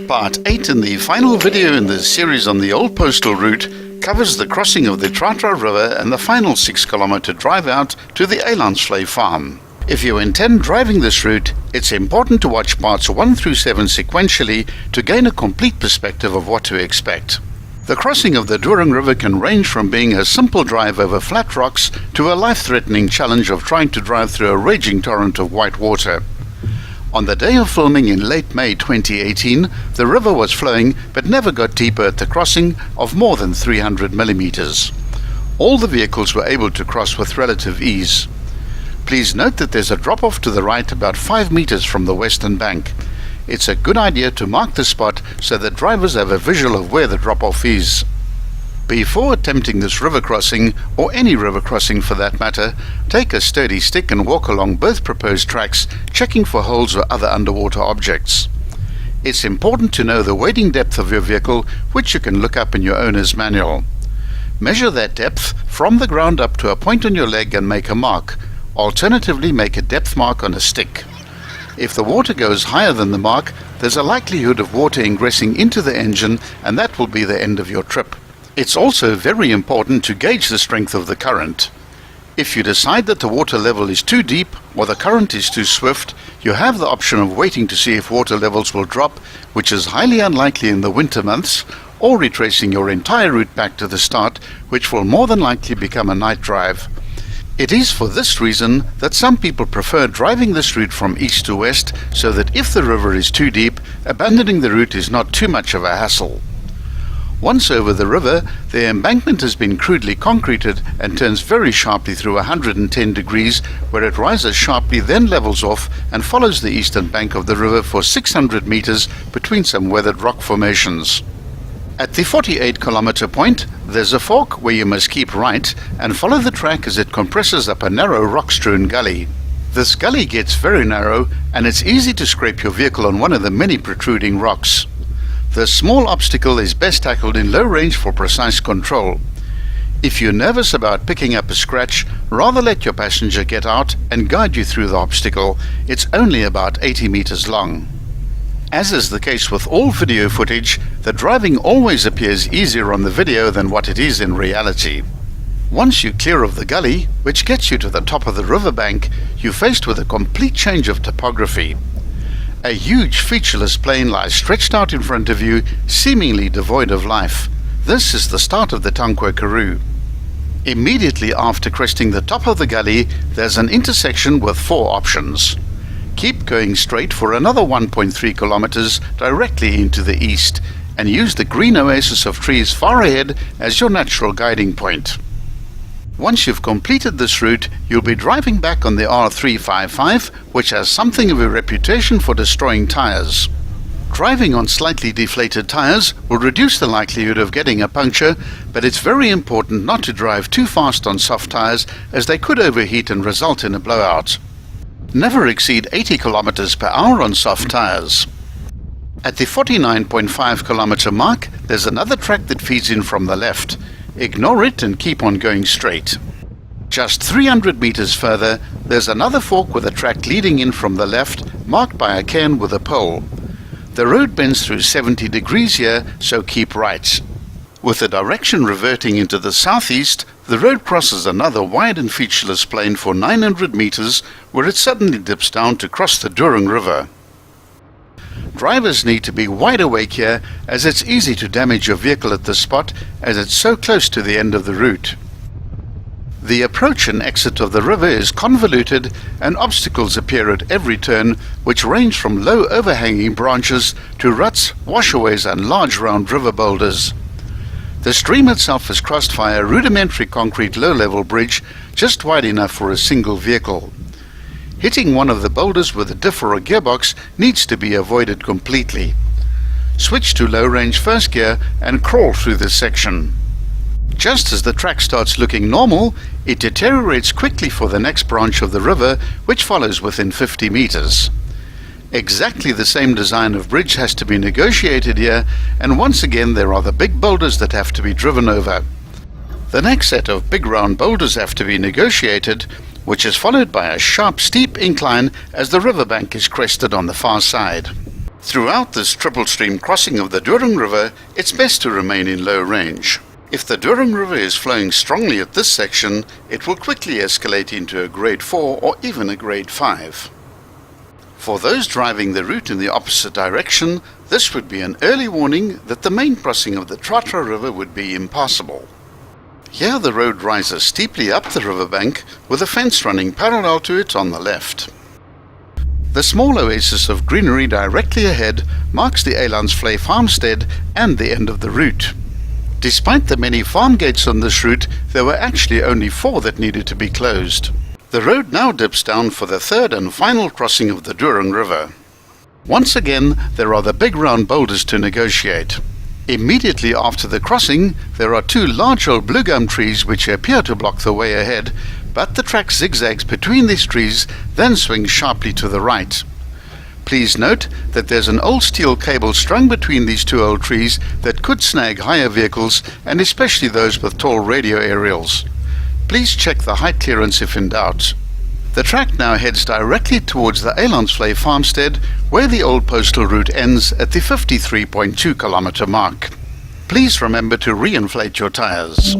Part 8 in the final video in the series on the old postal route covers the crossing of the Trotter River and the final 6-kilometer drive out to the Elandsvlei farm. If you intend driving this route, it's important to watch parts 1 through 7 sequentially to gain a complete perspective of what to expect. The crossing of the Trotter River can range from being a simple drive over flat rocks to a life-threatening challenge of trying to drive through a raging torrent of white water. On the day of filming in late May 2018, the river was flowing but never got deeper at the crossing of more than 300 millimeters. All the vehicles were able to cross with relative ease. Please note that there's a drop-off to the right about 5 meters from the western bank. It's a good idea to mark the spot so that drivers have a visual of where the drop-off is. Before attempting this river crossing, or any river crossing for that matter, take a sturdy stick and walk along both proposed tracks, checking for holes or other underwater objects. It's important to know the wading depth of your vehicle, which you can look up in your owner's manual. Measure that depth from the ground up to a point on your leg and make a mark. Alternatively, make a depth mark on a stick. If the water goes higher than the mark, there's a likelihood of water ingressing into the engine, and that will be the end of your trip. It's also very important to gauge the strength of the current. If you decide that the water level is too deep or the current is too swift, you have the option of waiting to see if water levels will drop, which is highly unlikely in the winter months, or retracing your entire route back to the start, which will more than likely become a night drive. It is for this reason that some people prefer driving this route from east to west, so that if the river is too deep, abandoning the route is not too much of a hassle. Once over the river, the embankment has been crudely concreted and turns very sharply through 110 degrees, where it rises sharply, then levels off and follows the eastern bank of the river for 600 meters between some weathered rock formations. At the 48-kilometer point, there's a fork where you must keep right and follow the track as it compresses up a narrow rock-strewn gully. This gully gets very narrow, and it's easy to scrape your vehicle on one of the many protruding rocks. The small obstacle is best tackled in low range for precise control. If you're nervous about picking up a scratch, rather let your passenger get out and guide you through the obstacle. It's only about 80 meters long. As is the case with all video footage, the driving always appears easier on the video than what it is in reality. Once you clear of the gully, which gets you to the top of the riverbank, you're faced with a complete change of topography. A huge featureless plain lies stretched out in front of you, seemingly devoid of life. This is the start of the Tankwa Karoo. Immediately after cresting the top of the gully, there's an intersection with 4 options. Keep going straight for another 1.3 kilometers directly into the east, and use the green oasis of trees far ahead as your natural guiding point. Once you've completed this route, you'll be driving back on the R355, which has something of a reputation for destroying tires. Driving on slightly deflated tires will reduce the likelihood of getting a puncture, but it's very important not to drive too fast on soft tires, as they could overheat and result in a blowout. Never exceed 80 kilometers per hour on soft tires. At the 49.5 kilometer mark, there's another track that feeds in from the left. Ignore it and keep on going straight. Just 300 meters further, there's another fork with a track leading in from the left, marked by a cairn with a pole. The road bends through 70 degrees here, so keep right. With the direction reverting into the southeast, the road crosses another wide and featureless plain for 900 meters, where it suddenly dips down to cross the Trotter River. Drivers need to be wide awake here, as it's easy to damage your vehicle at this spot, as it's so close to the end of the route. The approach and exit of the river is convoluted, and obstacles appear at every turn, which range from low overhanging branches to ruts, washaways and large round river boulders. The stream itself is crossed via a rudimentary concrete low-level bridge, just wide enough for a single vehicle. Hitting one of the boulders with a diff or a gearbox needs to be avoided completely. Switch to low-range first gear and crawl through this section. Just as the track starts looking normal, it deteriorates quickly for the next branch of the river, which follows within 50 meters. Exactly the same design of bridge has to be negotiated here, and once again there are the big boulders that have to be driven over. The next set of big round boulders have to be negotiated, which is followed by a sharp steep incline as the riverbank is crested on the far side. Throughout this triple stream crossing of the Doring River, it's best to remain in low range. If the Doring River is flowing strongly at this section, it will quickly escalate into a grade 4 or even a grade 5. For those driving the route in the opposite direction, this would be an early warning that the main crossing of the Trotter River would be impassable. Here the road rises steeply up the riverbank with a fence running parallel to it on the left. The small oasis of greenery directly ahead marks the Elandsvlei farmstead and the end of the route. Despite the many farm gates on this route, there were actually only 4 that needed to be closed. The road now dips down for the third and final crossing of the Doring River. Once again, there are the big round boulders to negotiate. Immediately after the crossing, there are 2 large old blue gum trees which appear to block the way ahead, but the track zigzags between these trees, then swings sharply to the right. Please note that there's an old steel cable strung between these 2 old trees that could snag higher vehicles, and especially those with tall radio aerials. Please check the height clearance if in doubt. The track now heads directly towards the Elandsvlei farmstead, where the old postal route ends at the 53.2 kilometer mark. Please remember to re-inflate your tires.